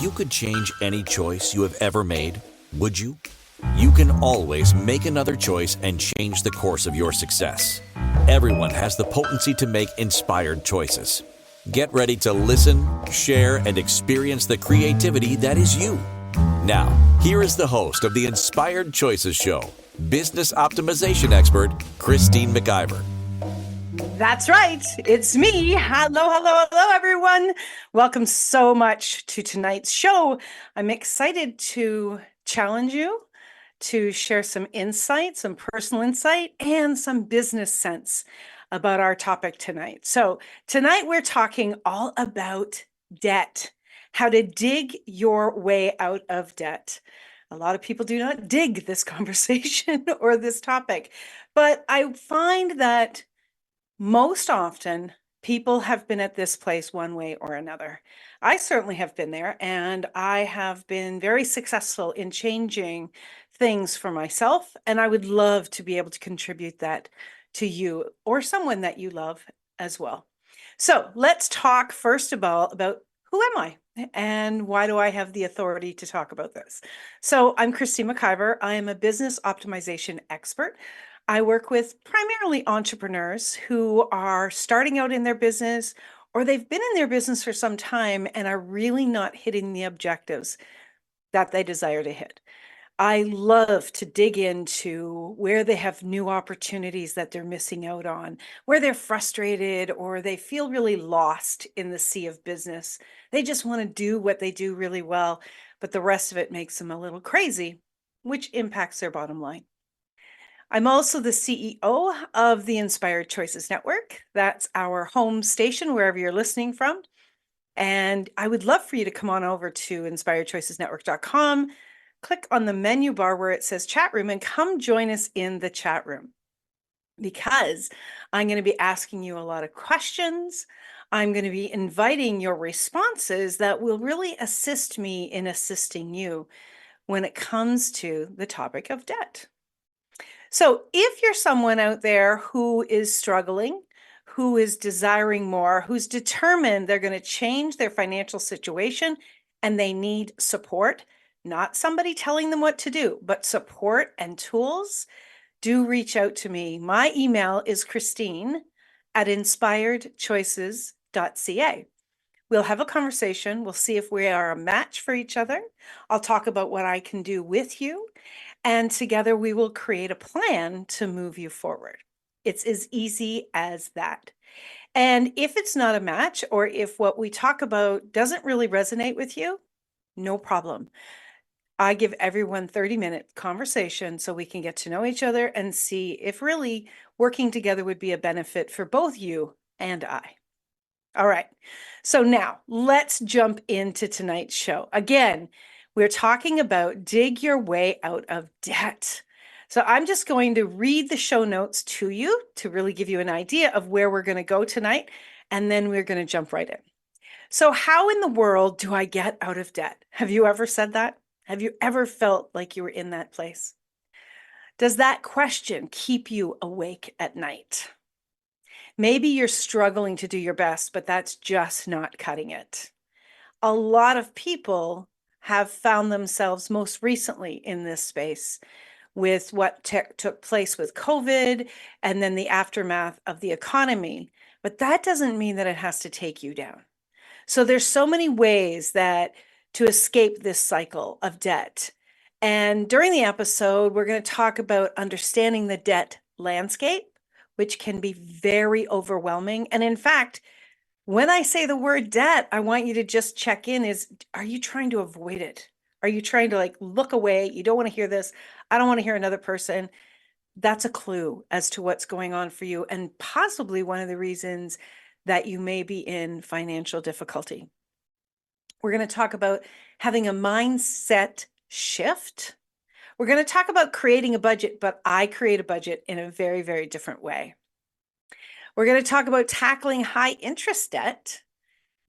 If you could change any choice you have ever made, would you? You can always make another choice and change the course of your success. Everyone has the potency to make inspired choices. Get ready to listen, share, and experience the creativity that is you. Now, here is the host of the Inspired Choices Show, business optimization expert, Christine McIver. That's right. It's me. Hello, everyone. Welcome so much to tonight's show. I'm excited to challenge you to share some insight, some personal insight, and some business sense about our topic tonight. So tonight we're talking all about debt, how to dig your way out of debt. A lot of people do not dig this conversation or this topic, but I find that most often, people have been at this place one way or another. I certainly have been there, and I have been very successful in changing things for myself. And I would love to be able to contribute that to you or someone that you love as well. So let's talk first of all about who am I and why do I have the authority to talk about this? So I'm Christine McIver. I am a business optimization expert. I work with primarily entrepreneurs who are starting out in their business or they've been in their business for some time and are really not hitting the objectives that they desire to hit. I love to dig into where they have new opportunities that they're missing out on, where they're frustrated or they feel really lost in the sea of business. They just want to do what they do really well, but the rest of it makes them a little crazy, which impacts their bottom line. I'm also the CEO of the Inspired Choices Network. That's our home station, wherever you're listening from. And I would love for you to come on over to inspiredchoicesnetwork.com, click on the menu bar where it says chat room, and come join us in the chat room because I'm going to be asking you a lot of questions. I'm going to be inviting your responses that will really assist me in assisting you when it comes to the topic of debt. So if you're someone out there who is struggling, who is desiring more, who's determined they're going to change their financial situation and they need support, not somebody telling them what to do, but support and tools, do reach out to me. My email is christine@inspiredchoices.ca. We'll have a conversation. We'll see if we are a match for each other. I'll talk about what I can do with you. And together we will create a plan to move you forward. It's as easy as that. And if it's not a match, or if what we talk about doesn't really resonate with you, no problem. I give everyone 30-minute conversation so we can get to know each other and see if really working together would be a benefit for both you and I. All right. So now let's jump into tonight's show. Again, we're talking about dig your way out of debt. So I'm just going to read the show notes to you to really give you an idea of where we're going to go tonight, and then we're going to jump right in. So how in the world do I get out of debt? Have you ever said that? Have you ever felt like you were in that place? Does that question keep you awake at night? Maybe you're struggling to do your best, but that's just not cutting it. A lot of people have found themselves most recently in this space with what took place with COVID and then the aftermath of the economy. But that doesn't mean that it has to take you down. So there's so many ways that to escape this cycle of debt. And during the episode, we're going to talk about understanding the debt landscape, which can be very overwhelming. And in fact, when I say the word debt, I want you to just check in are you trying to avoid it? Are you trying to look away? You don't want to hear this. I don't want to hear another person. That's a clue as to what's going on for you and possibly one of the reasons that you may be in financial difficulty. We're going to talk about having a mindset shift. We're going to talk about creating a budget, but I create a budget in a very, very different way. We're going to talk about tackling high interest debt,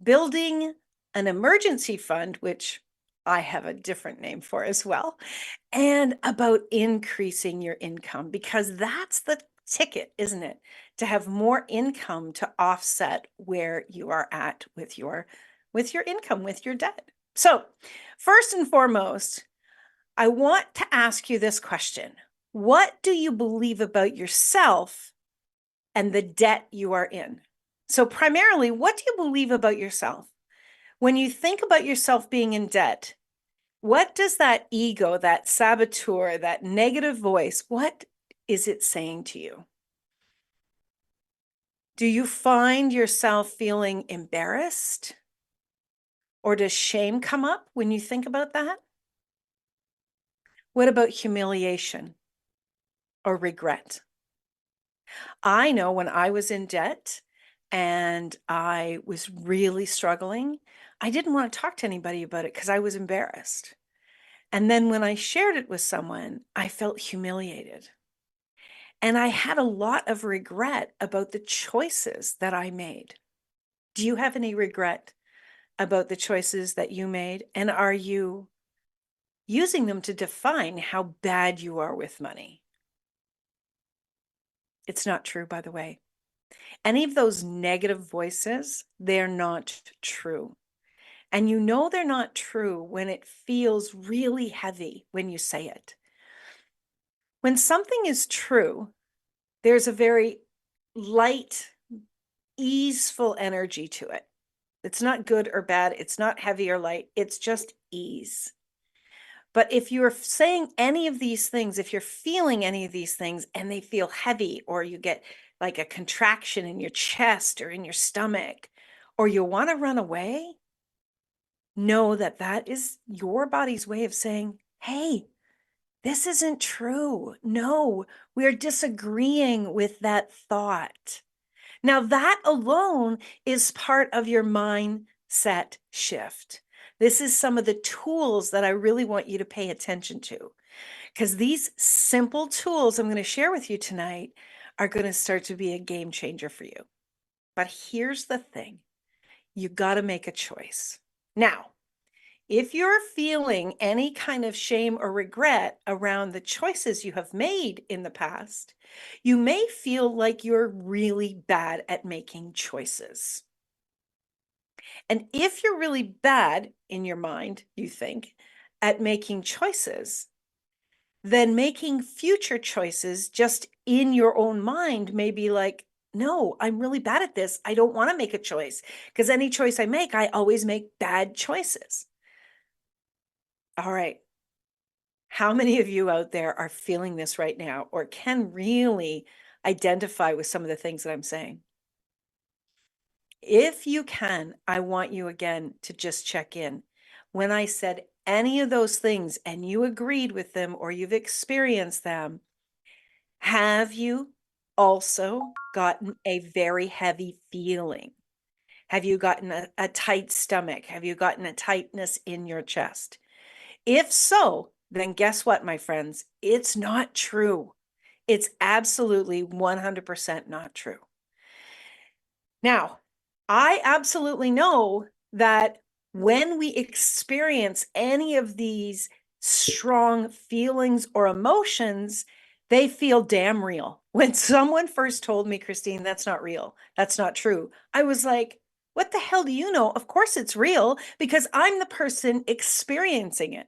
building an emergency fund, which I have a different name for as well, and about increasing your income, because that's the ticket, isn't it? To have more income to offset where you are at with your income, with your debt. So, first and foremost, I want to ask you this question. What do you believe about yourself and the debt you are in? So, primarily, what do you believe about yourself? When you think about yourself being in debt, what does that ego, that saboteur, that negative voice, what is it saying to you? Do you find yourself feeling embarrassed? Or does shame come up when you think about that? What about humiliation or regret? I know when I was in debt and I was really struggling, I didn't want to talk to anybody about it because I was embarrassed. And then when I shared it with someone, I felt humiliated. And I had a lot of regret about the choices that I made. Do you have any regret about the choices that you made? And are you using them to define how bad you are with money? It's not true, by the way. Any of those negative voices, they're not true. And you know they're not true when it feels really heavy when you say it. When something is true, there's a very light, easeful energy to it. It's not good or bad. It's not heavy or light. It's just ease. But if you're saying any of these things, if you're feeling any of these things and they feel heavy, or you get like a contraction in your chest or in your stomach, or you want to run away, know that that is your body's way of saying, hey, this isn't true. No, we're disagreeing with that thought. Now, that alone is part of your mindset shift. This is some of the tools that I really want you to pay attention to, because these simple tools I'm going to share with you tonight are going to start to be a game changer for you. But here's the thing. You got to make a choice. Now, if you're feeling any kind of shame or regret around the choices you have made in the past, you may feel like you're really bad at making choices. And if you're really bad in your mind, you think, at making choices, then making future choices just in your own mind may be like, no, I'm really bad at this. I don't want to make a choice because any choice I make, I always make bad choices. All right. How many of you out there are feeling this right now or can really identify with some of the things that I'm saying? If you can, I want you again to just check in. When I said any of those things and you agreed with them or you've experienced them, have you also gotten a very heavy feeling? Have you gotten a tight stomach? Have you gotten a tightness in your chest? If so, then guess what, my friends? It's not true. It's absolutely 100% not true. Now, I absolutely know that when we experience any of these strong feelings or emotions, they feel damn real. When someone first told me, Christine, that's not real, that's not true, I was like, what the hell do you know? Of course it's real because I'm the person experiencing it.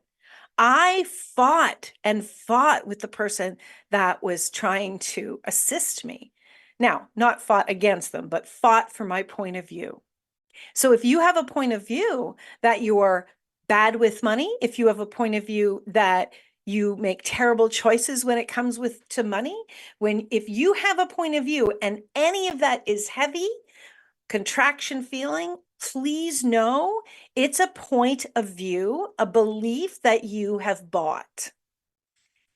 I fought and fought with the person that was trying to assist me. Now, not fought against them, but fought for my point of view. So if you have a point of view that you're bad with money, if you have a point of view that you make terrible choices when it comes to money, if you have a point of view and any of that is heavy, contraction feeling, please know it's a point of view, a belief that you have bought.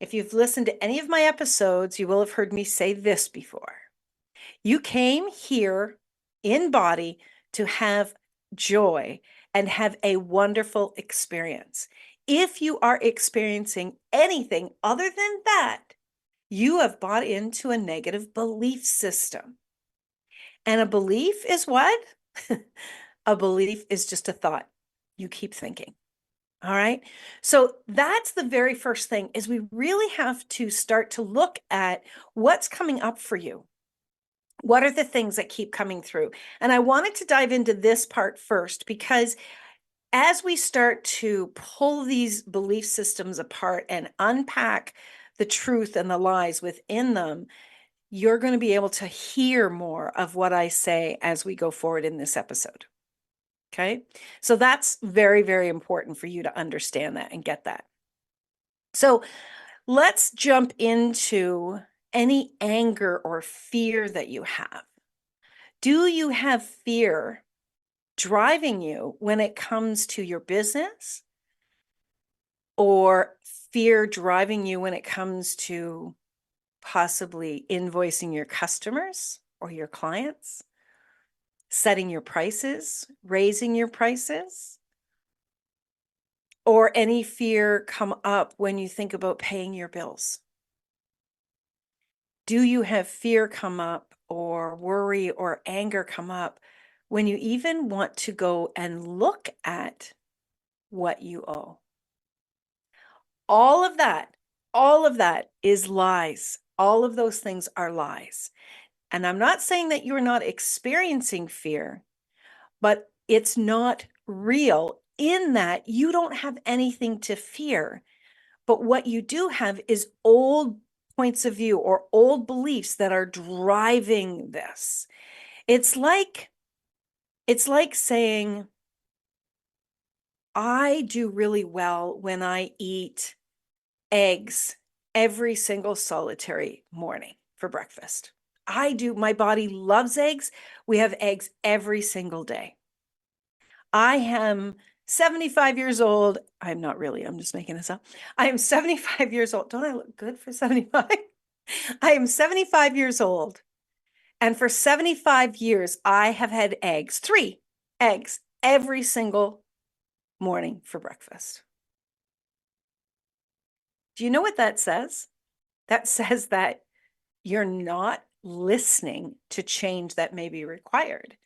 If you've listened to any of my episodes, you will have heard me say this before. You came here in body to have joy and have a wonderful experience. If you are experiencing anything other than that, you have bought into a negative belief system. And a belief is what? A belief is just a thought. You keep thinking. All right. So that's the very first thing is we really have to start to look at what's coming up for you. What are the things that keep coming through? And I wanted to dive into this part first because as we start to pull these belief systems apart and unpack the truth and the lies within them, you're going to be able to hear more of what I say as we go forward in this episode. Okay. So that's very, very important for you to understand that and get that. So let's jump into any anger or fear that you have. Do you have fear driving you when it comes to your business, or fear driving you when it comes to possibly invoicing your customers or your clients, setting your prices, raising your prices, or any fear come up when you think about paying your bills? Do you have fear come up or worry or anger come up when you even want to go and look at what you owe? All of that, all of that is lies. All of those things are lies. And I'm not saying that you're not experiencing fear, but it's not real in that you don't have anything to fear. But what you do have is old points of view or old beliefs that are driving this. It's like saying, I do really well when I eat eggs every single solitary morning for breakfast. I do. My body loves eggs. We have eggs every single day. I am 75 years old. I'm not really, I'm just making this up. I am 75 years old. Don't I look good for 75? I am 75 years old. And for 75 years, I have had eggs, 3 eggs every single morning for breakfast. Do you know what that says? That says that you're not listening to change that may be required.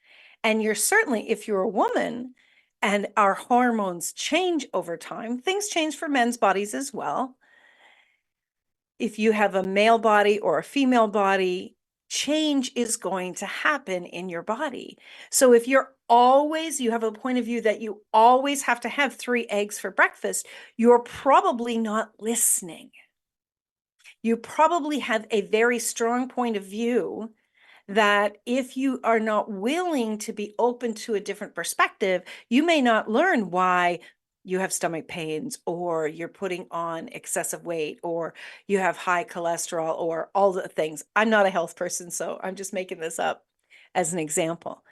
And you're certainly, if you're a woman and our hormones change over time, things change for men's bodies as well. If you have a male body or a female body, change is going to happen in your body. So if you have a point of view that you always have to have 3 eggs for breakfast, you're probably not listening. You probably have a very strong point of view that if you are not willing to be open to a different perspective, you may not learn why you have stomach pains, or you're putting on excessive weight, or you have high cholesterol, or all the things. I'm not a health person, so I'm just making this up as an example.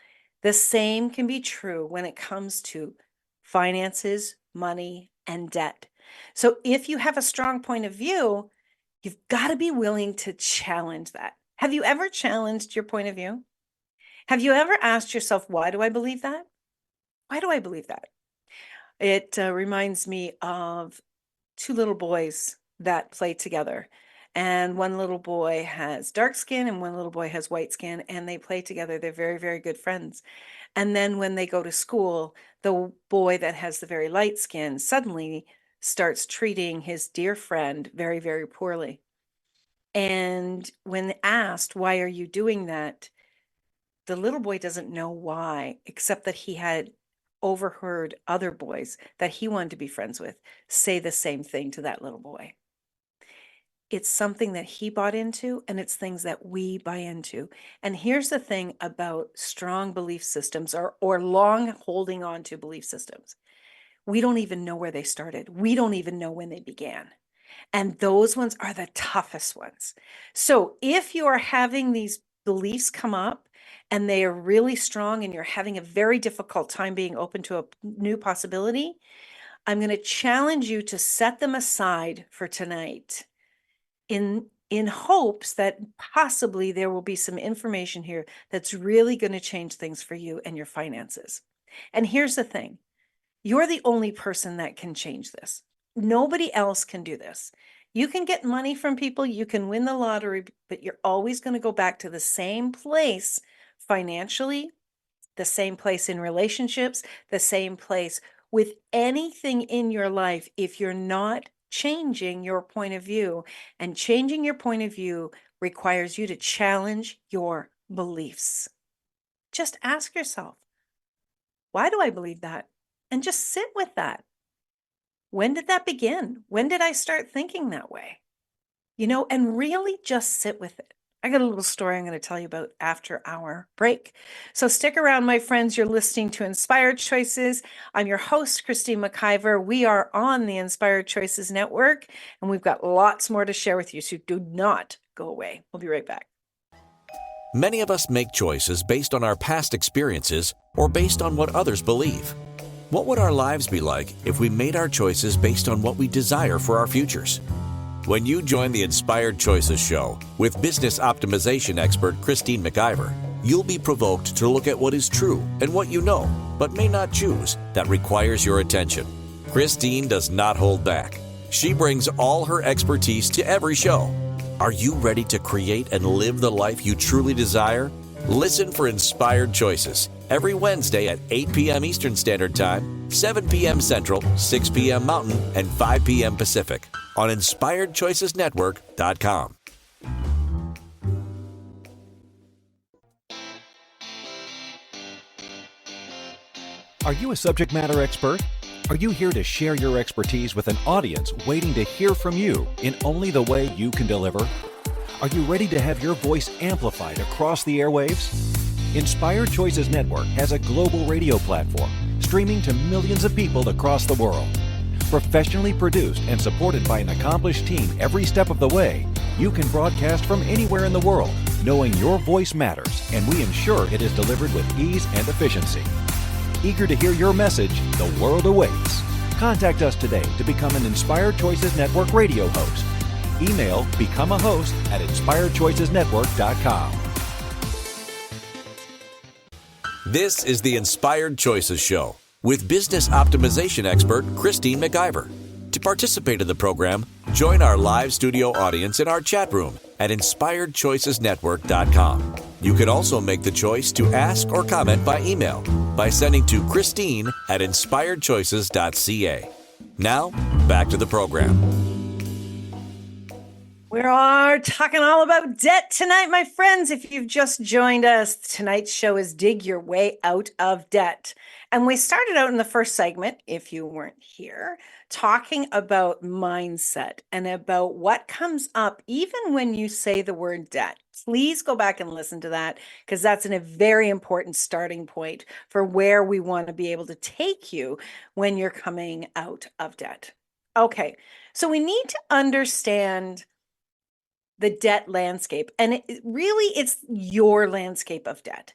The same can be true when it comes to finances, money, and debt. So if you have a strong point of view, you've got to be willing to challenge that. Have you ever challenged your point of view? Have you ever asked yourself, why do I believe that? Why do I believe that? It reminds me of 2 little boys that play together. And one little boy has dark skin and one little boy has white skin, and they play together. They're very, very good friends. And then when they go to school, the boy that has the very light skin suddenly starts treating his dear friend very, very poorly. And when asked, why are you doing that? The little boy doesn't know why, except that he had overheard other boys that he wanted to be friends with say the same thing to that little boy. It's something that he bought into, and it's things that we buy into. And here's the thing about strong belief systems, or long holding on to belief systems. We don't even know where they started. We don't even know when they began. And those ones are the toughest ones. So if you are having these beliefs come up and they are really strong and you're having a very difficult time being open to a new possibility, I'm going to challenge you to set them aside for tonight in hopes that possibly there will be some information here that's really going to change things for you and your finances. And here's the thing. You're the only person that can change this. Nobody else can do this. You can get money from people, you can win the lottery, but you're always going to go back to the same place financially, the same place in relationships, the same place with anything in your life if you're not changing your point of view. And changing your point of view requires you to challenge your beliefs. Just ask yourself, why do I believe that? and just sit with that. When did that begin? When did I start thinking that way? And really just sit with it. I got a little story I'm going to tell you about after our break. So stick around, my friends. You're listening to Inspired Choices. I'm your host, Christine McIver. We are on the Inspired Choices Network, and we've got lots more to share with you. So do not go away. We'll be right back. Many of us make choices based on our past experiences or based on what others believe. What would our lives be like if we made our choices based on what we desire for our futures? When you join the Inspired Choices show with business optimization expert Christine McIver, you'll be provoked to look at what is true and what you know, but may not choose, that requires your attention. Christine does not hold back. She brings all her expertise to every show. Are you ready to create and live the life you truly desire? Listen for Inspired Choices every Wednesday at 8 p.m. Eastern Standard Time, 7 p.m. Central, 6 p.m. Mountain, and 5 p.m. Pacific on InspiredChoicesNetwork.com. Are you a subject matter expert? Are you here to share your expertise with an audience waiting to hear from you in only the way you can deliver? Are you ready to have your voice amplified across the airwaves? Inspired Choices Network has a global radio platform streaming to millions of people across the world. Professionally produced and supported by an accomplished team every step of the way, you can broadcast from anywhere in the world, knowing your voice matters, and we ensure it is delivered with ease and efficiency. Eager to hear your message, the world awaits. Contact us today to become an Inspired Choices Network radio host. Email becomeahost@inspiredchoicesnetwork.com. This is the Inspired Choices Show with business optimization expert Christine McIver. To participate in the program, join our live studio audience in our chat room at InspiredChoicesNetwork.com. You can also make the choice to ask or comment by email by sending to Christine@InspiredChoices.ca. Now, back to the program. We are talking all about debt tonight, my friends. If you've just joined us, tonight's show is Dig Your Way Out of Debt. And we started out in the first segment, if you weren't here, talking about mindset and about what comes up even when you say the word debt. Please go back and listen to that, because that's a very important starting point for where we want to be able to take you when you're coming out of debt. Okay, so we need to understand the debt landscape. And it's your landscape of debt.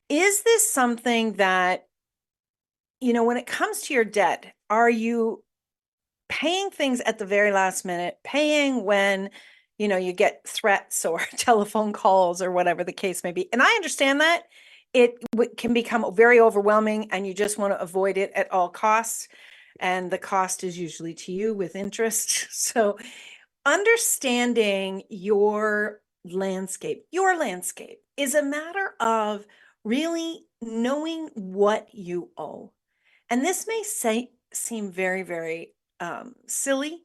Is this something that, when it comes to your debt, are you paying things at the very last minute, paying when, you get threats or telephone calls or whatever the case may be? And I understand that it can become very overwhelming and you just want to avoid it at all costs. And the cost is usually to you with interest. So understanding your landscape is a matter of really knowing what you owe. And this may seem very, very silly,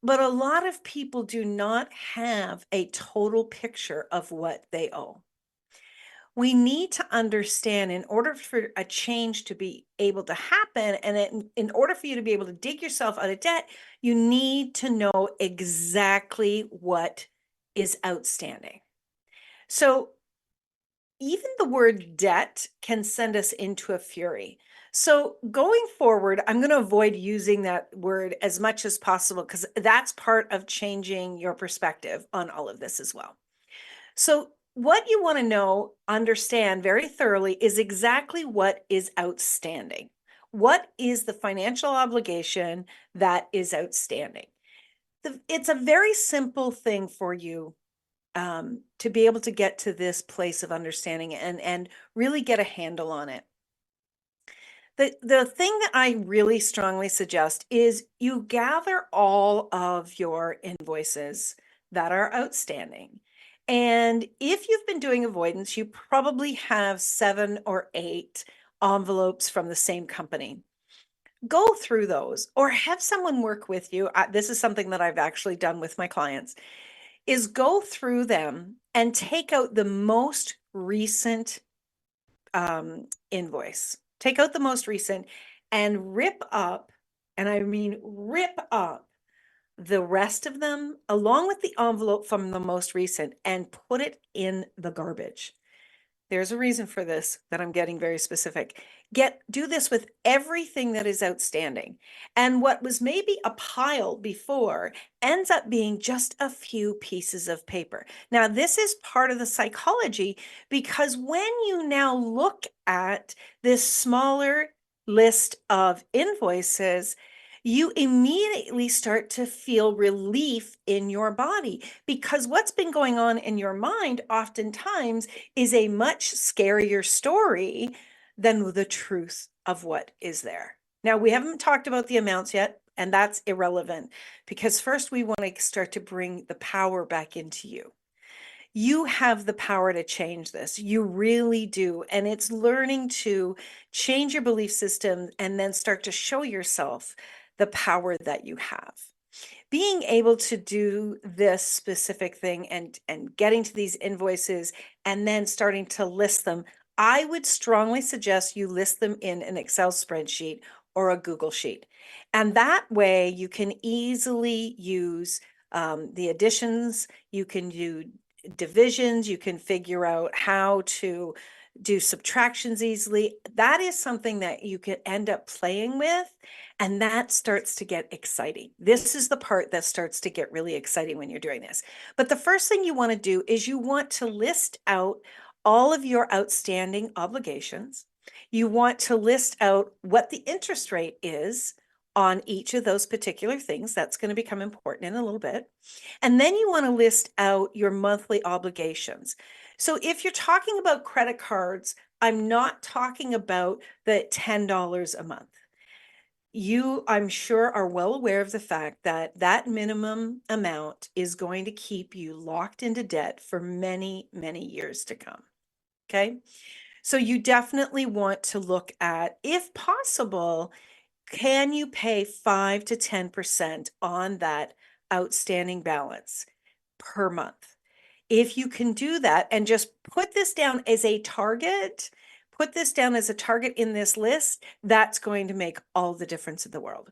but a lot of people do not have a total picture of what they owe. We need to understand, in order for a change to be able to happen, and in order for you to be able to dig yourself out of debt, you need to know exactly what is outstanding. So even the word debt can send us into a fury. So going forward, I'm going to avoid using that word as much as possible, because that's part of changing your perspective on all of this as well. So what you want to understand very thoroughly is exactly what is outstanding. What is the financial obligation that is outstanding? It's a very simple thing for you to be able to get to this place of understanding and really get a handle on it. The thing that I really strongly suggest is you gather all of your invoices that are outstanding. And if you've been doing avoidance, you probably have 7 or 8 envelopes from the same company. Go through those or have someone work with you. This is something that I've actually done with my clients, is go through them and take out the most recent invoice. Take out the most recent and rip up, and I mean rip up, the rest of them along with the envelope from the most recent and put it in the garbage. There's a reason for this that I'm getting very specific. Do this with everything that is outstanding. And what was maybe a pile before ends up being just a few pieces of paper. Now, this is part of the psychology, because when you now look at this smaller list of invoices, you immediately start to feel relief in your body, because what's been going on in your mind oftentimes is a much scarier story than the truth of what is there. Now, we haven't talked about the amounts yet, and that's irrelevant, because first we want to start to bring the power back into you. You have the power to change this. You really do. And it's learning to change your belief system and then start to show yourself the power that you have. Being able to do this specific thing and getting to these invoices and then starting to list them, I would strongly suggest you list them in an Excel spreadsheet or a Google Sheet. And that way you can easily use the additions, you can do divisions, you can figure out how to do subtractions easily. That is something that you can end up playing with, and that starts to get exciting. This is the part that starts to get really exciting when you're doing this. But the first thing you want to do is you want to list out all of your outstanding obligations. You want to list out what the interest rate is on each of those particular things. That's going to become important in a little bit. And then you want to list out your monthly obligations. So if you're talking about credit cards, I'm not talking about the $10 a month. You, I'm sure, are well aware of the fact that that minimum amount is going to keep you locked into debt for many, many years to come. Okay. So you definitely want to look at, if possible, can you pay 5 to 10% on that outstanding balance per month? If you can do that and just put this down as a target, in this list, that's going to make all the difference in the world.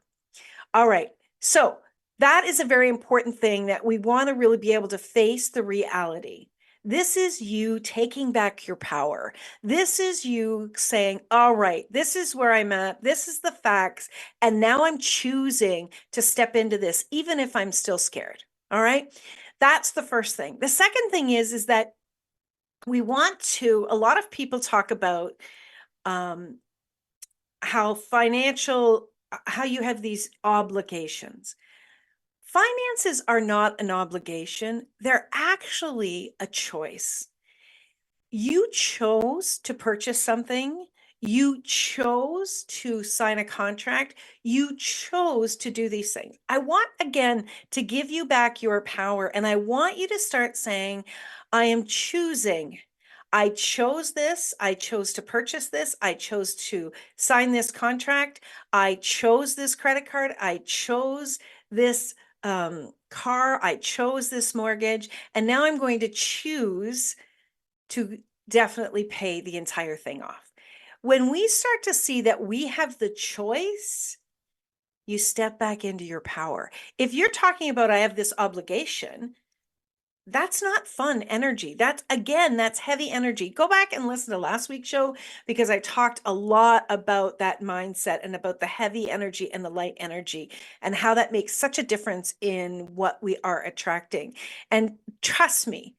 All right. So that is a very important thing, that we want to really be able to face the reality. This is you taking back your power. This is you saying, all right, this is where I'm at. This is the facts. And now I'm choosing to step into this, even if I'm still scared. All right. That's the first thing. The second thing is that we want to, a lot of people talk about how you have these obligations. Finances are not an obligation. They're actually a choice. You chose to purchase something. You chose to sign a contract. You chose to do these things. I want, again, to give you back your power. And I want you to start saying, I am choosing. I chose this. I chose to purchase this. I chose to sign this contract. I chose this credit card. I chose this car. I chose this mortgage. And now I'm going to choose to definitely pay the entire thing off. When we start to see that we have the choice, you step back into your power. If you're talking about, I have this obligation, that's not fun energy. That's heavy energy. Go back and listen to last week's show, because I talked a lot about that mindset and about the heavy energy and the light energy and how that makes such a difference in what we are attracting. And trust me,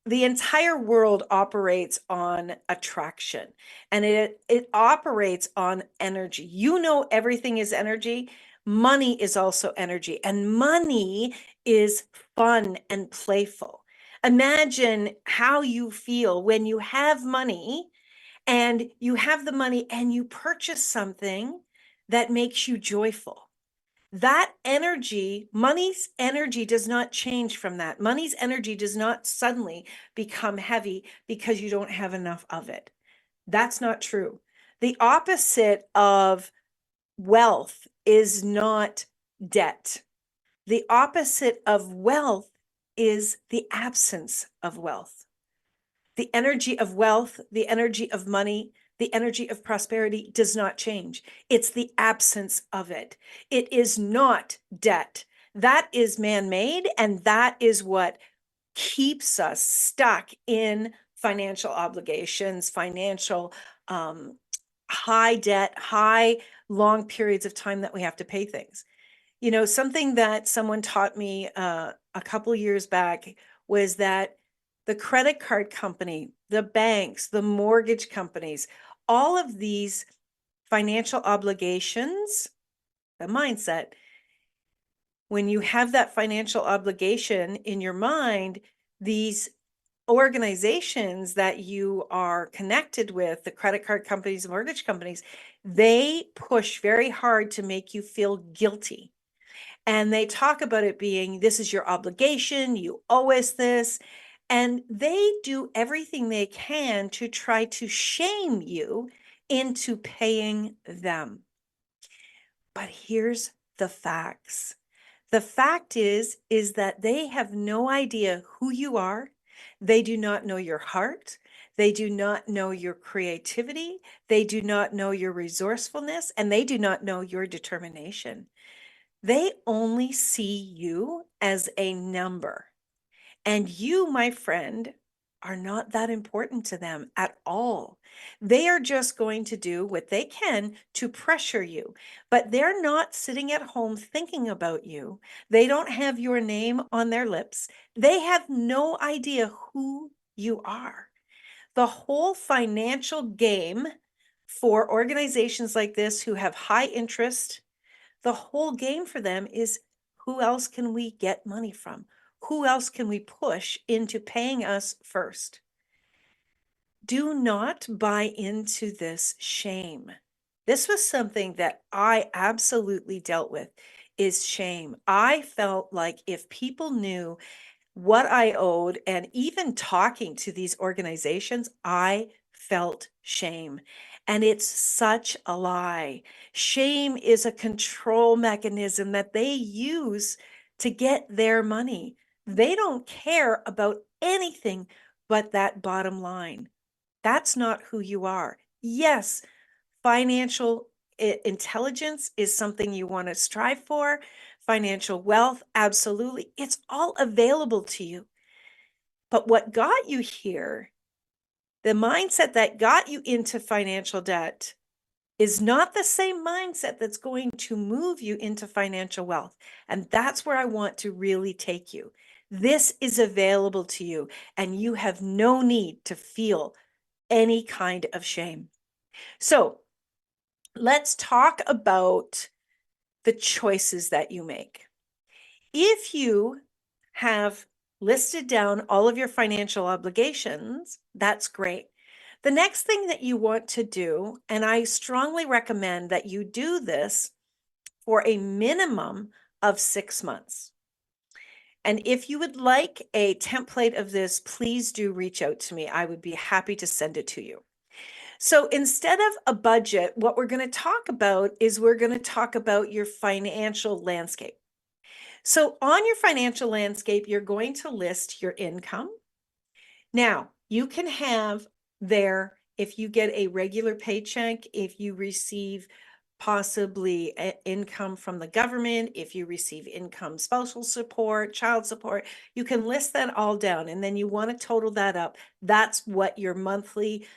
the entire world operates on attraction, and it operates on energy. You know, everything is energy. Money is also energy, and money is fun and playful. Imagine how you feel when you have money, and you have the money and you purchase something that makes you joyful. That energy, money's energy, does not change from that. Money's energy does not suddenly become heavy because you don't have enough of it. That's not true. The opposite of wealth is not debt. The opposite of wealth is the absence of wealth. The energy of wealth, the energy of money, the energy of prosperity does not change. It's the absence of it. It is not debt. That is man-made, and that is what keeps us stuck in financial obligations, financial high debt, high long periods of time that we have to pay things. You know, something that someone taught me a couple years back was that the credit card company, the banks, the mortgage companies, all of these financial obligations, the mindset, when you have that financial obligation in your mind, these organizations that you are connected with, the credit card companies, mortgage companies, they push very hard to make you feel guilty. And they talk about it being, this is your obligation, you owe us this. And they do everything they can to try to shame you into paying them. But here's the facts. The fact is that they have no idea who you are. They do not know your heart. They do not know your creativity. They do not know your resourcefulness, and they do not know your determination. They only see you as a number. And you, my friend, are not that important to them at all. They are just going to do what they can to pressure you, but they're not sitting at home thinking about you. They don't have your name on their lips. They have no idea who you are. The whole financial game for organizations like this who have high interest, the whole game for them is, who else can we get money from? Who else can we push into paying us first? Do not buy into this shame. This was something that I absolutely dealt with, is shame. I felt like if people knew what I owed, and even talking to these organizations, I felt shame. And it's such a lie. Shame is a control mechanism that they use to get their money. They don't care about anything but that bottom line. That's not who you are. Yes, financial intelligence is something you want to strive for. Financial wealth, absolutely. It's all available to you. But what got you here, the mindset that got you into financial debt, is not the same mindset that's going to move you into financial wealth. And that's where I want to really take you. This is available to you, and you have no need to feel any kind of shame. So let's talk about the choices that you make. If you have listed down all of your financial obligations, that's great. The next thing that you want to do, and I strongly recommend that you do this for a minimum of 6 months. And if you would like a template of this, please do reach out to me. I would be happy to send it to you. So instead of a budget, what we're going to talk about is we're going to talk about your financial landscape. So on your financial landscape, you're going to list your income. Now, you can have there, if you get a regular paycheck, if you receive possibly income from the government, if you receive income, spousal support, child support, you can list that all down, and then you want to total that up. That's what your monthly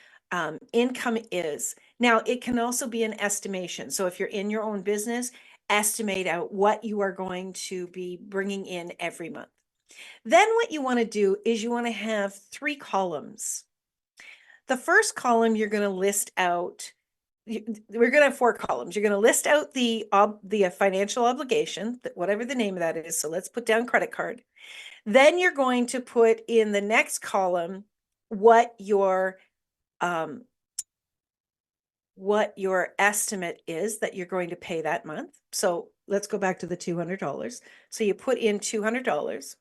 income is. Now, it can also be an estimation. So if you're in your own business, estimate out what you are going to be bringing in every month. Then what you want to do is you want to have 3 columns. The first column, you're going to list out, we're going to have 4 columns. You're going to list out the financial obligation, whatever the name of that is. So let's put down credit card. Then you're going to put in the next column what your estimate is that you're going to pay that month. So let's go back to the $200. So you put in $200.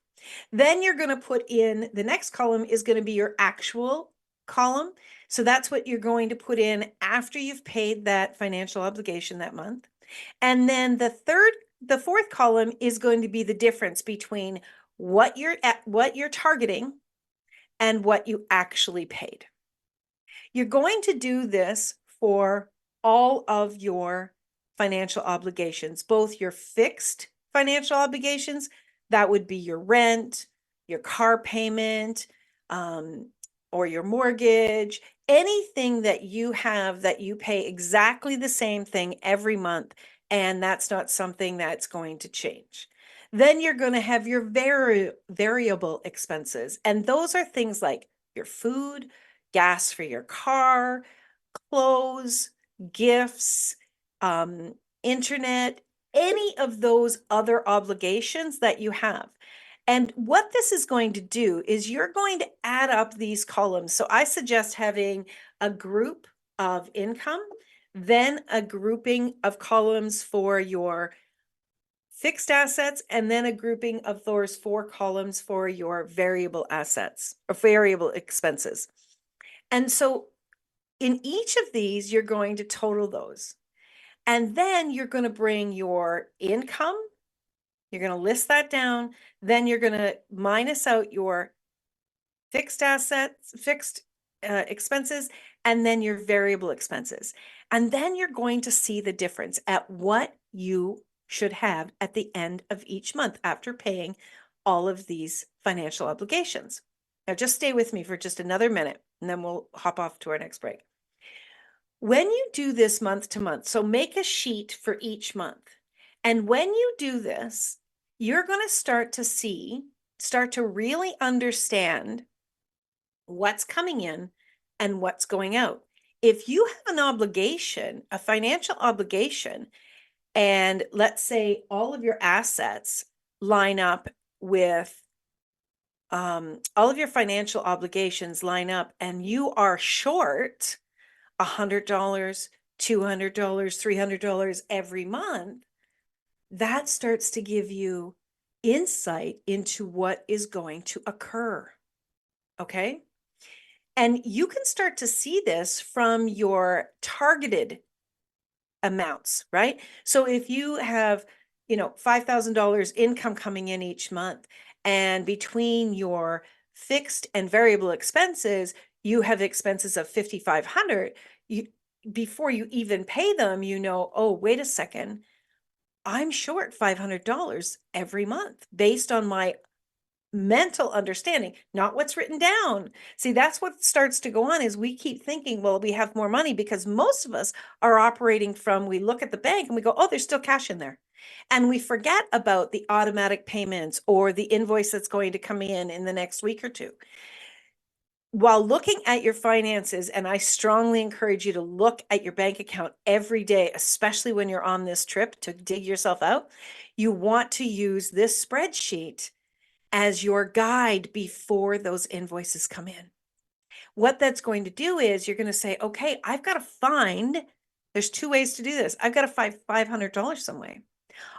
Then you're going to put in, the next column is going to be your actual column. So that's what you're going to put in after you've paid that financial obligation that month. And then the fourth column is going to be the difference between what you're targeting and what you actually paid. You're going to do this for all of your financial obligations, both your fixed financial obligations, that would be your rent, your car payment, or your mortgage, anything that you have that you pay exactly the same thing every month, and that's not something that's going to change. Then you're going to have your variable expenses, and those are things like your food, gas for your car, clothes, gifts, internet, any of those other obligations that you have. And what this is going to do is you're going to add up these columns. So I suggest having a group of income, then a grouping of columns for your fixed assets, and then a grouping of those 4 columns for your variable assets or variable expenses. And so in each of these, you're going to total those. And then you're going to bring your income. You're going to list that down. Then you're going to minus out your fixed assets, fixed expenses, and then your variable expenses. And then you're going to see the difference at what you should have at the end of each month after paying all of these financial obligations. Now, just stay with me for just another minute, and then we'll hop off to our next break. When you do this month to month, so make a sheet for each month. And when you do this, you're going to start to really understand what's coming in and what's going out. If you have an obligation, a financial obligation, and let's say all of your assets line up with all of your financial obligations line up, and you are short $100, $200, $300 every month, that starts to give you insight into what is going to occur. Okay. And you can start to see this from your targeted amounts, right? So if you have, $5,000 income coming in each month, and between your fixed and variable expenses, you have expenses of $5,500, before you even pay them, oh, wait a second, I'm short $500 every month based on my mental understanding, not what's written down. See, that's what starts to go on is we keep thinking, well, we have more money, because most of us are operating from, we look at the bank and we go, oh, there's still cash in there. And we forget about the automatic payments or the invoice that's going to come in the next week or two. While looking at your finances, and I strongly encourage you to look at your bank account every day, especially when you're on this trip to dig yourself out, you want to use this spreadsheet as your guide before those invoices come in. What that's going to do is you're going to say, okay, I've got to find, there's 2 ways to do this. I've got to find $500 some way.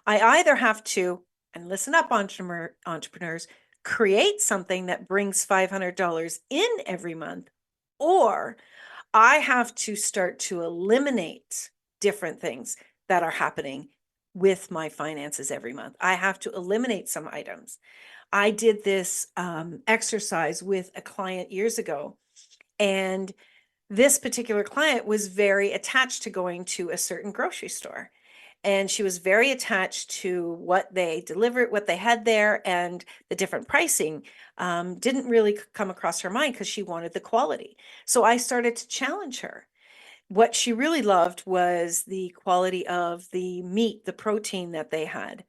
I either have to, and listen up, entrepreneurs, create something that brings $500 in every month, or I have to start to eliminate different things that are happening with my finances every month. I have to eliminate some items. I did this exercise with a client years ago, and this particular client was very attached to going to a certain grocery store. And she was very attached to what they delivered, what they had there, and the different pricing didn't really come across her mind because she wanted the quality. So I started to challenge her. What she really loved was the quality of the meat, the protein that they had,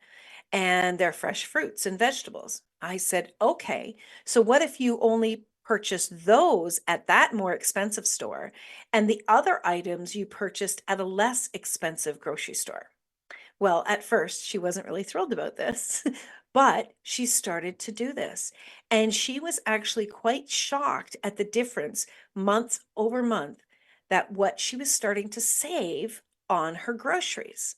and their fresh fruits and vegetables. I said, okay, so what if you only purchase those at that more expensive store, and the other items you purchased at a less expensive grocery store? Well, at first, she wasn't really thrilled about this, but she started to do this. And she was actually quite shocked at the difference month over month, that what she was starting to save on her groceries.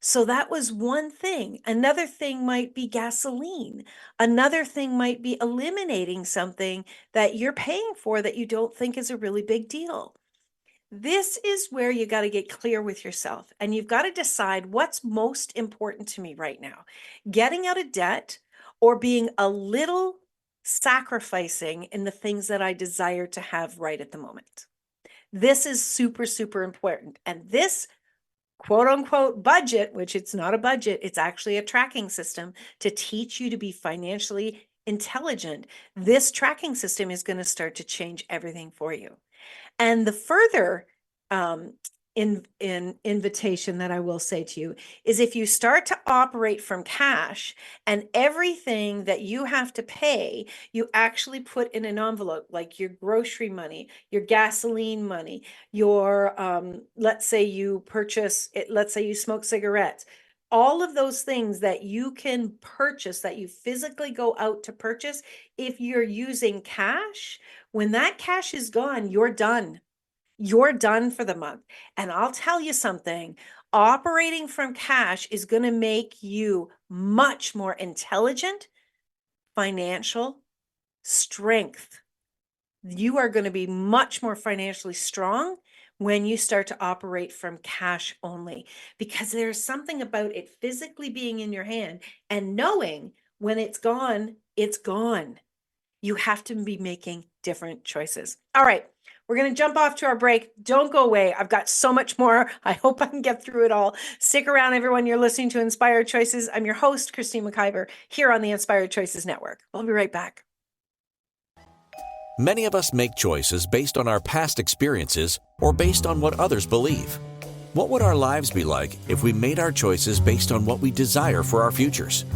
So that was one thing. Another thing might be gasoline. Another thing might be eliminating something that you're paying for that you don't think is a really big deal. This is where you got to get clear with yourself, and you've got to decide what's most important to me right now. Getting out of debt, or being a little sacrificing in the things that I desire to have right at the moment. This is super, super important. And this quote unquote budget, which it's not a budget, it's actually a tracking system to teach you to be financially intelligent. This tracking system is going to start to change everything for you. And the further invitation that I will say to you is, if you start to operate from cash and everything that you have to pay, you actually put in an envelope, like your grocery money, your gasoline money, your, let's say you purchase it, let's say you smoke cigarettes, all of those things that you can purchase, that you physically go out to purchase, if you're using cash, when that cash is gone, you're done. You're done for the month. And I'll tell you something, operating from cash is going to make you much more intelligent, financial strength. You are going to be much more financially strong when you start to operate from cash only, because there's something about it physically being in your hand and knowing when it's gone, it's gone. You have to be making different choices. All right, we're going to jump off to our break. Don't go away. I've got so much more. I hope I can get through it all. Stick around, everyone. You're listening to Inspired Choices. I'm your host, Christine McIver, here on the Inspired Choices Network. We'll be right back. Many of us make choices based on our past experiences or based on what others believe. What would our lives be like if we made our choices based on what we desire for our futures?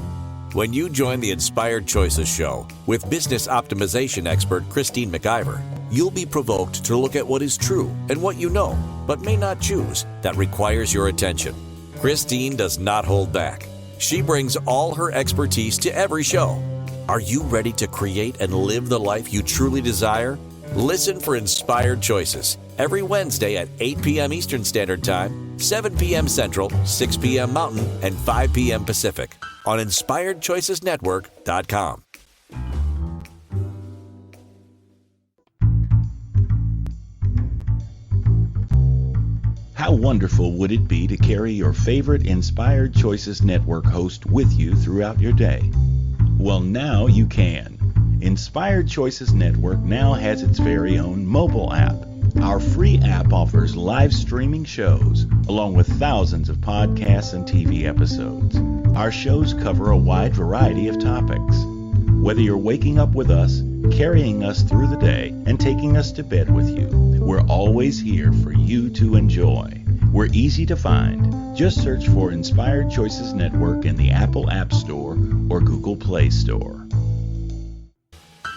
When you join the Inspired Choices show with business optimization expert Christine McIver, you'll be provoked to look at what is true and what you know, but may not choose, that requires your attention. Christine does not hold back. She brings all her expertise to every show. Are you ready to create and live the life you truly desire? Listen for Inspired Choices every Wednesday at 8 p.m. Eastern Standard Time, 7 p.m. Central, 6 p.m. Mountain, and 5 p.m. Pacific on InspiredChoicesNetwork.com. How wonderful would it be to carry your favorite Inspired Choices Network host with you throughout your day? Well, now you can. Inspired Choices Network now has its very own mobile app. Our free app offers live streaming shows, along with thousands of podcasts and TV episodes. Our shows cover a wide variety of topics. Whether you're waking up with us, carrying us through the day, and taking us to bed with you, we're always here for you to enjoy. We're easy to find. Just search for Inspired Choices Network in the Apple App Store or Google Play Store.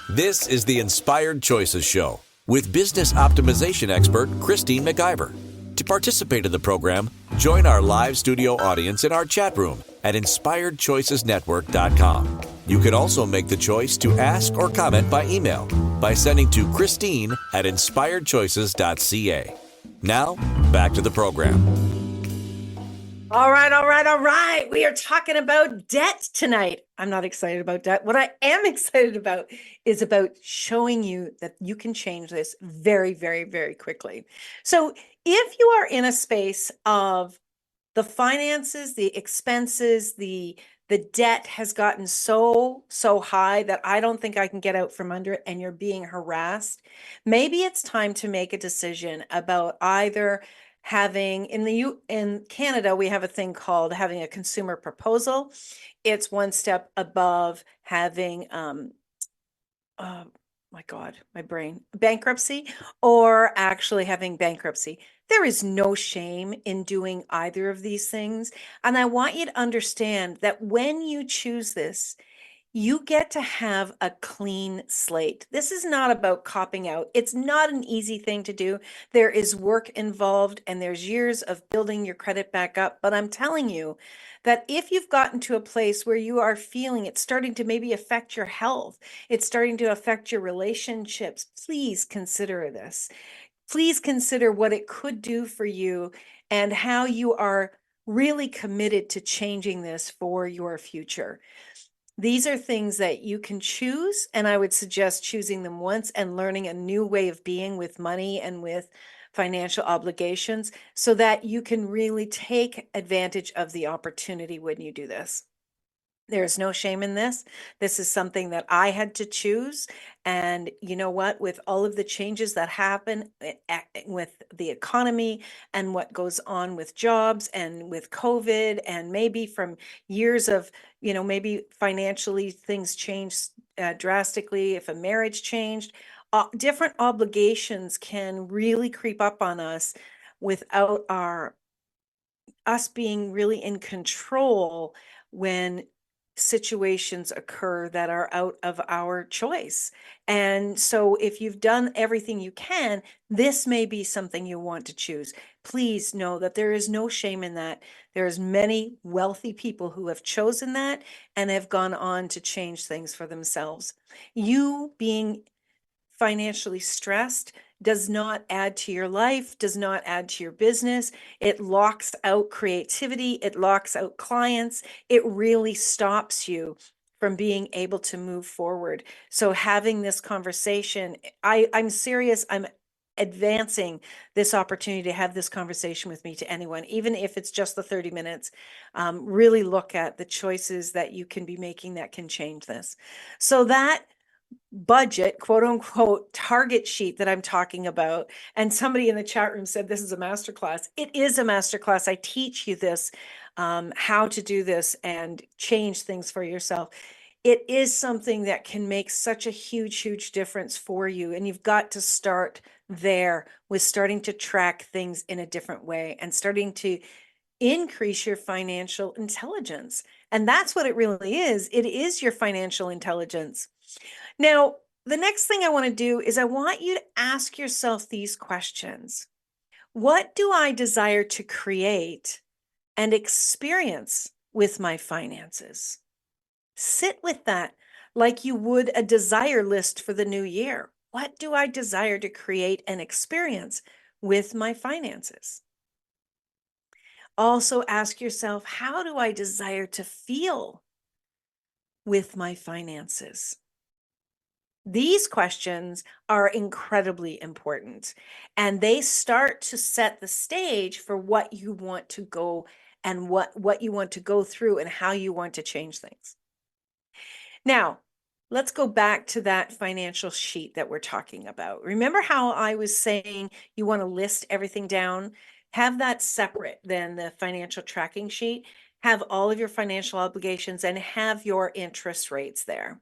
This is the Inspired Choices Show with business optimization expert Christine McIver. To participate in the program, join our live studio audience in our chat room at InspiredChoicesNetwork.com. You can also make the choice to ask or comment by email by sending to Christine at InspiredChoices.ca. Now, back to the program. All right. We are talking about debt tonight. I'm not excited about debt. What I am excited about is about showing you that you can change this very, very, very quickly. So if you are in a space of the finances, the expenses, the debt has gotten so high that I don't think I can get out from under it, and you're being harassed, maybe it's time to make a decision about either having in Canada, we have a thing called having a consumer proposal. It's one step above having oh my God, my brain, bankruptcy, or actually having bankruptcy. There is no shame in doing either of these things. And I want you to understand that when you choose this, you get to have a clean slate. This is not about copping out. It's not an easy thing to do. There is work involved and there's years of building your credit back up. But I'm telling you that if you've gotten to a place where you are feeling it's starting to maybe affect your health, it's starting to affect your relationships, please consider this. Please consider what it could do for you and how you are really committed to changing this for your future. These are things that you can choose, and I would suggest choosing them once and learning a new way of being with money and with financial obligations so that you can really take advantage of the opportunity when you do this. There's no shame in this. This is something that I had to choose. And you know what? With all of the changes that happen with the economy and what goes on with jobs and with COVID, and maybe from years of, maybe financially things changed drastically, if a marriage changed, different obligations can really creep up on us without us being really in control when situations occur that are out of our choice. And so if you've done everything you can, this may be something you want to choose. Please know that there is no shame in that. There's many wealthy people who have chosen that and have gone on to change things for themselves. You being financially stressed does not add to your life, does not add to your business. It locks out creativity, it locks out clients. It really stops you from being able to move forward. So having this conversation, I'm serious, I'm advancing this opportunity to have this conversation with me to anyone, even if it's just the 30 minutes. Really look at the choices that you can be making that can change this. So that budget, quote unquote, target sheet that I'm talking about. And somebody in the chat room said this is a masterclass. It is a masterclass. I teach you this, how to do this and change things for yourself. It is something that can make such a huge, huge difference for you. And you've got to start there with starting to track things in a different way and starting to increase your financial intelligence. And that's what it really is. It is your financial intelligence. Now, the next thing I want to do is I want you to ask yourself these questions. What do I desire to create and experience with my finances? Sit with that like you would a desire list for the new year. What do I desire to create and experience with my finances? Also ask yourself, how do I desire to feel with my finances? These questions are incredibly important, and they start to set the stage for what you want to go and what you want to go through and how you want to change things. Now, let's go back to that financial sheet that we're talking about. Remember how I was saying you want to list everything down? Have that separate than the financial tracking sheet. Have all of your financial obligations and have your interest rates there.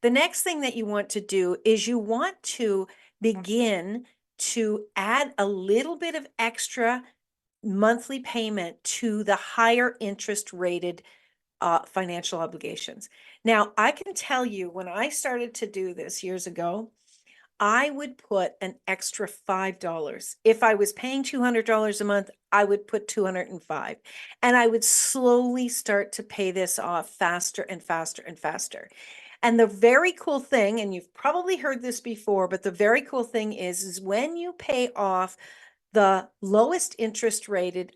The next thing that you want to do is you want to begin to add a little bit of extra monthly payment to the higher interest rated financial obligations. Now, I can tell you when I started to do this years ago, I would put an extra $5. If I was paying $200 a month, I would put 205. And I would slowly start to pay this off faster and faster and faster. And the very cool thing, and you've probably heard this before, but the very cool thing is when you pay off the lowest interest rated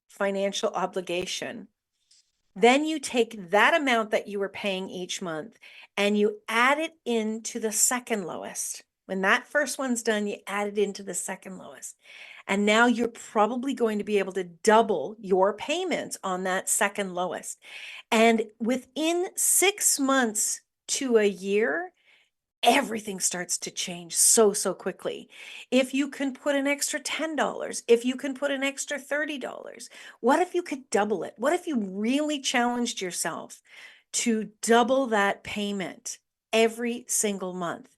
financial obligation, then you take that amount that you were paying each month and you add it into the second lowest. When that first one's done, you add it into the second lowest. And now you're probably going to be able to double your payments on that second lowest. And within 6 months to a year, everything starts to change so quickly. If you can put an extra $10, if you can put an extra $30, what if you could double it? What if you really challenged yourself to double that payment every single month?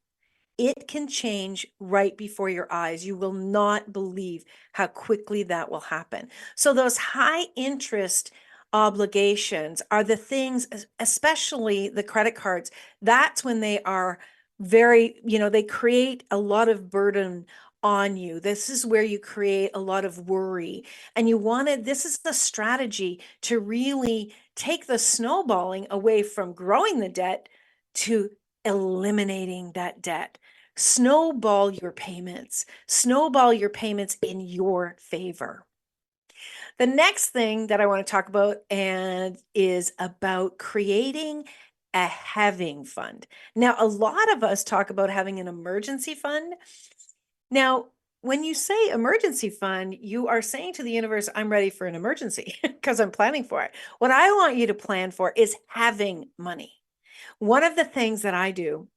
It can change right before your eyes. You will not believe how quickly that will happen. So those high interest obligations are the things, especially the credit cards, that's when they are very, they create a lot of burden on you. This is where you create a lot of worry. And this is the strategy to really take the snowballing away from growing the debt to eliminating that debt. Snowball your payments in your favor. The next thing that I want to talk about is about creating a having fund. Now, a lot of us talk about having an emergency fund. Now, when you say emergency fund, you are saying to the universe, I'm ready for an emergency because I'm planning for it. What I want you to plan for is having money. One of the things that I do,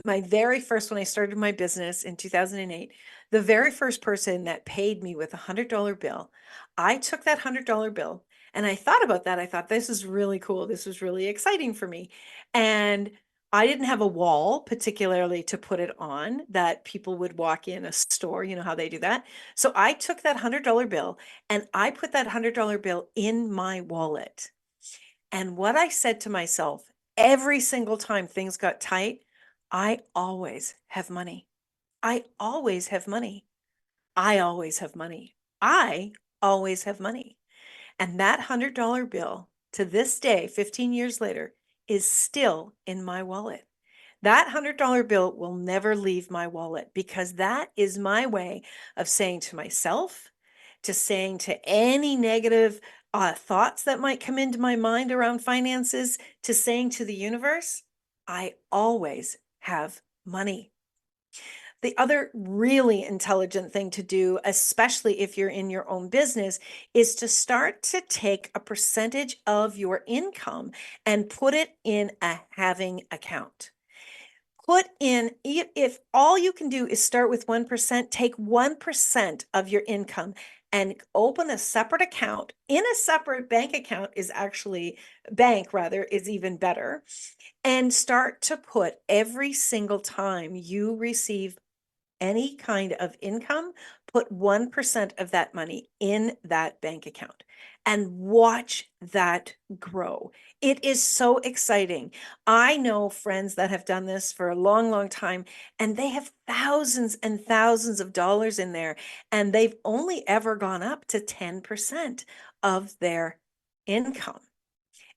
my very first, when I started my business in 2008, the very first person that paid me with $100 bill, I took that $100 bill and I thought about that. I thought, this is really cool. This was really exciting for me. And I didn't have a wall particularly to put it on that people would walk in a store, you know how they do that. So I took that $100 bill and I put that $100 bill in my wallet. And what I said to myself every single time things got tight, I always have money. I always have money. I always have money. I always have money. And that $100 bill to this day, 15 years later, is still in my wallet. That $100 bill will never leave my wallet because that is my way of saying to myself, to saying to any negative thoughts that might come into my mind around finances, to saying to the universe, I always have money. The other really intelligent thing to do, especially if you're in your own business, is to start to take a percentage of your income and put it in a having account. Put in, if all you can do is start with 1%, take 1% of your income and open a separate account. In a separate bank account is even better. And start to put every single time you receive any kind of income, put 1% of that money in that bank account and watch that grow. It is so exciting. I know friends that have done this for a long, long time, and they have thousands and thousands of dollars in there, and they've only ever gone up to 10% of their income.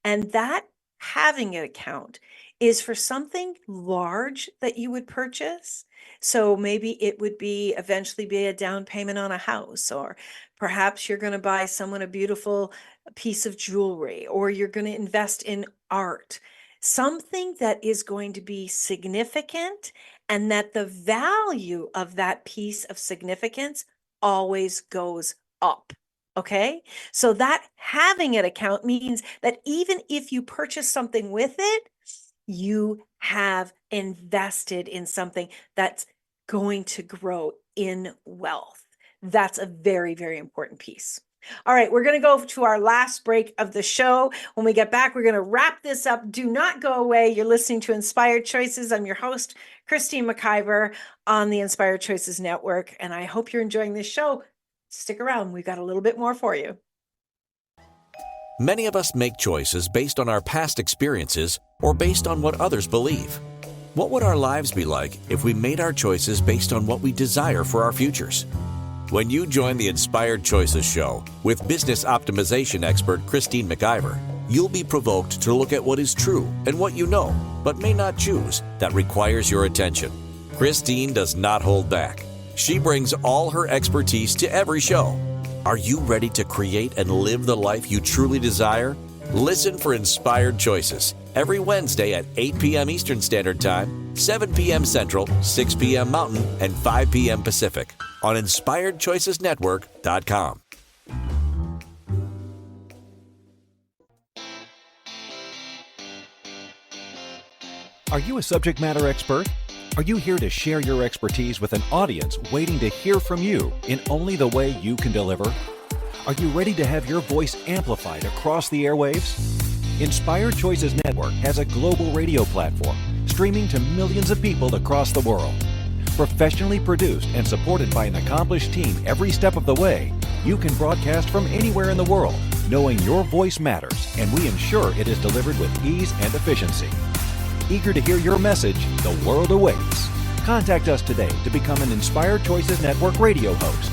And that having an account is for something large that you would purchase. So maybe it would eventually be a down payment on a house, or perhaps you're going to buy someone a beautiful piece of jewelry, or you're going to invest in art, something that is going to be significant, and that the value of that piece of significance always goes up. Okay, so that having an account means that even if you purchase something with it, you have invested in something that's going to grow in wealth. That's a very, very important piece. All right, we're going to go to our last break of the show. When we get back, we're going to wrap this up. Do not go away. You're listening to Inspired Choices. I'm your host, Christine McIver, on the Inspired Choices Network, and I hope you're enjoying this show. Stick around. We've got a little bit more for you. Many of us make choices based on our past experiences or based on what others believe. What would our lives be like if we made our choices based on what we desire for our futures? When you join the Inspired Choices show with business optimization expert Christine McIver, you'll be provoked to look at what is true and what you know, but may not choose, that requires your attention. Christine does not hold back. She brings all her expertise to every show. Are you ready to create and live the life you truly desire? Listen for Inspired Choices every Wednesday at 8 p.m. Eastern Standard Time, 7 p.m. Central, 6 p.m. Mountain, and 5 p.m. Pacific on InspiredChoicesNetwork.com. Are you a subject matter expert? Are you here to share your expertise with an audience waiting to hear from you in only the way you can deliver? Are you ready to have your voice amplified across the airwaves? Inspired Choices Network has a global radio platform streaming to millions of people across the world. Professionally produced and supported by an accomplished team every step of the way, you can broadcast from anywhere in the world, knowing your voice matters, and we ensure it is delivered with ease and efficiency. Eager to hear your message, the world awaits. Contact us today to become an Inspired Choices Network radio host.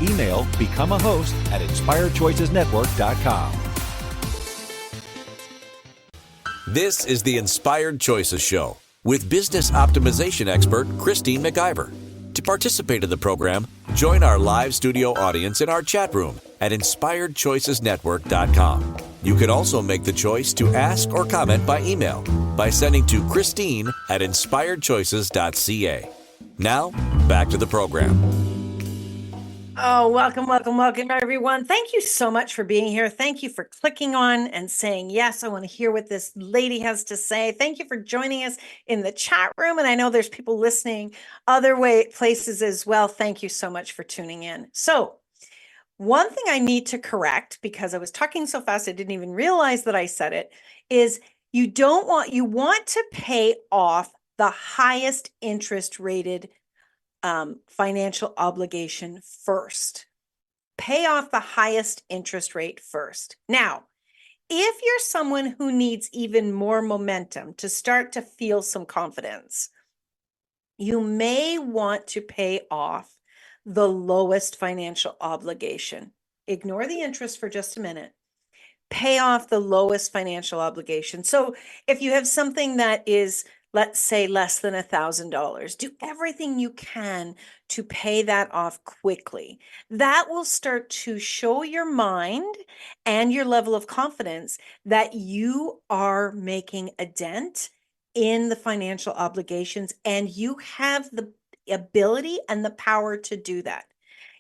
Email becomeahost@inspiredchoicesnetwork.com. This is the Inspired Choices Show with business optimization expert Christine McIver. To participate in the program, join our live studio audience in our chat room at InspiredChoicesNetwork.com. You can also make the choice to ask or comment by email by sending to Christine at InspiredChoices.ca. Now, back to the program. Oh, welcome, everyone. Thank you so much for being here. Thank you for clicking on and saying, yes, I want to hear what this lady has to say. Thank you for joining us in the chat room. And I know there's people listening places as well. Thank you so much for tuning in. So, one thing I need to correct, because I was talking so fast, I didn't even realize that I said it, is you want to pay off the highest interest rated financial obligation first. Pay off the highest interest rate first. Now, if you're someone who needs even more momentum to start to feel some confidence, you may want to pay off the lowest financial obligation. Ignore the interest for just a minute. Pay off the lowest financial obligation. So if you have something that is, let's say, less than $1,000, do everything you can to pay that off quickly. That will start to show your mind and your level of confidence that you are making a dent in the financial obligations, and you have the ability and the power to do that.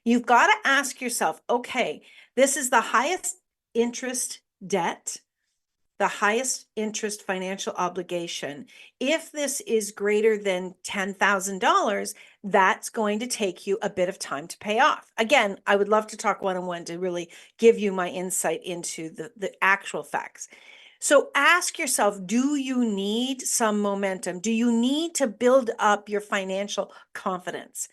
You've got to ask yourself, okay, this is the highest interest debt, the highest interest financial obligation. If this is greater than $10,000, that's going to take you a bit of time to pay off. Again, I would love to talk one-on-one to really give you my insight into the actual facts. So ask yourself, do you need some momentum? Do you need to build up your financial confidence?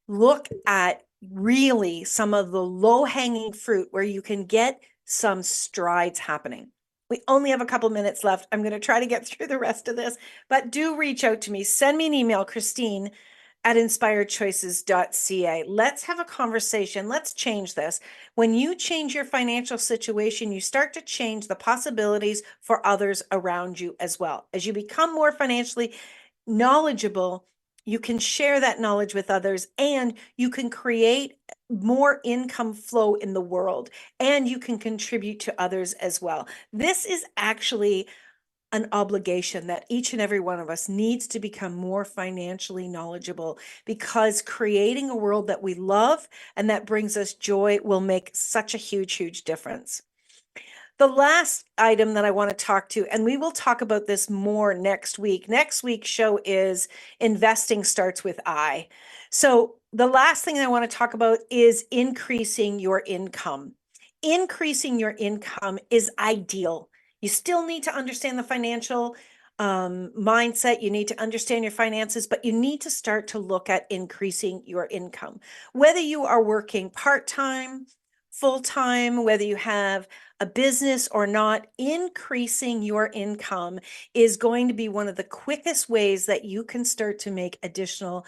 Look at really some of the low-hanging fruit where you can get some strides happening. We only have a couple minutes left. I'm going to try to get through the rest of this, but do reach out to me. Send me an email, Christine at inspiredchoices.ca. Let's have a conversation. Let's change this. When you change your financial situation, you start to change the possibilities for others around you as well. As you become more financially knowledgeable, you can share that knowledge with others, and you can create more income flow in the world, and you can contribute to others as well. This is actually an obligation that each and every one of us needs to become more financially knowledgeable, because creating a world that we love and that brings us joy will make such a huge difference. The last item that I want to talk to, and we will talk about this more next week. Next week's show is Investing Starts with I. So the last thing I want to talk about is increasing your income. Increasing your income is ideal. You still need to understand the financial mindset. You need to understand your finances, but you need to start to look at increasing your income. Whether you are working part-time, full-time, whether you have a business or not, increasing your income is going to be one of the quickest ways that you can start to make additional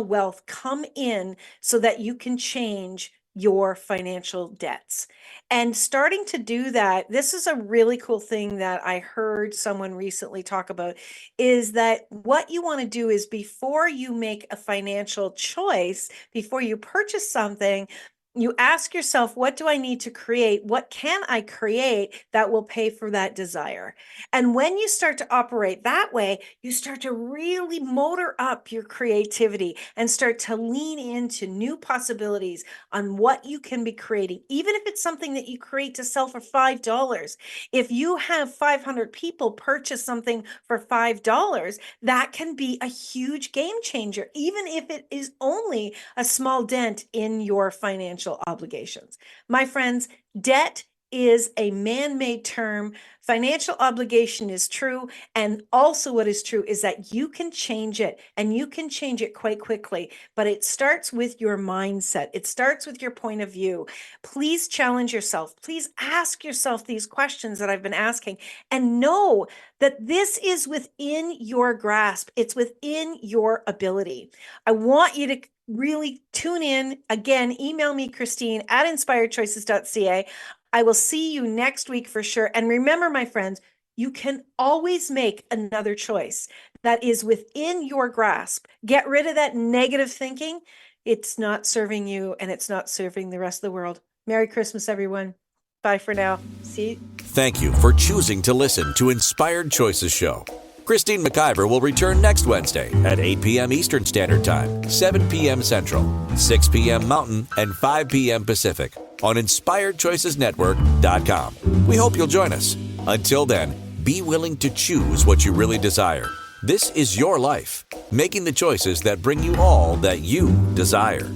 wealth come in so that you can change your financial debts. And starting to do that, this is a really cool thing that I heard someone recently talk about, is that what you want to do is, before you make a financial choice, before you purchase something, you ask yourself, what do I need to create? What can I create that will pay for that desire? And when you start to operate that way, you start to really motor up your creativity and start to lean into new possibilities on what you can be creating. Even if it's something that you create to sell for $5, if you have 500 people purchase something for $5, that can be a huge game changer, even if it is only a small dent in your financial obligations. My friends, debt is a man-made term. Financial obligation is true. And also what is true is that you can change it, and you can change it quite quickly, but it starts with your mindset. It starts with your point of view. Please challenge yourself. Please ask yourself these questions that I've been asking, and know that this is within your grasp. It's within your ability. I want you to really tune in. Again, email me, Christine at inspiredchoices.ca. I will see you next week for sure. And remember, my friends, you can always make another choice that is within your grasp. Get rid of that negative thinking. It's not serving you, and it's not serving the rest of the world. Merry Christmas, everyone. Bye for now. See you. Thank you for choosing to listen to Inspired Choices Show. Christine McIver will return next Wednesday at 8 p.m. Eastern Standard Time, 7 p.m. Central, 6 p.m. Mountain, and 5 p.m. Pacific on InspiredChoicesNetwork.com. We hope you'll join us. Until then, be willing to choose what you really desire. This is your life, making the choices that bring you all that you desire.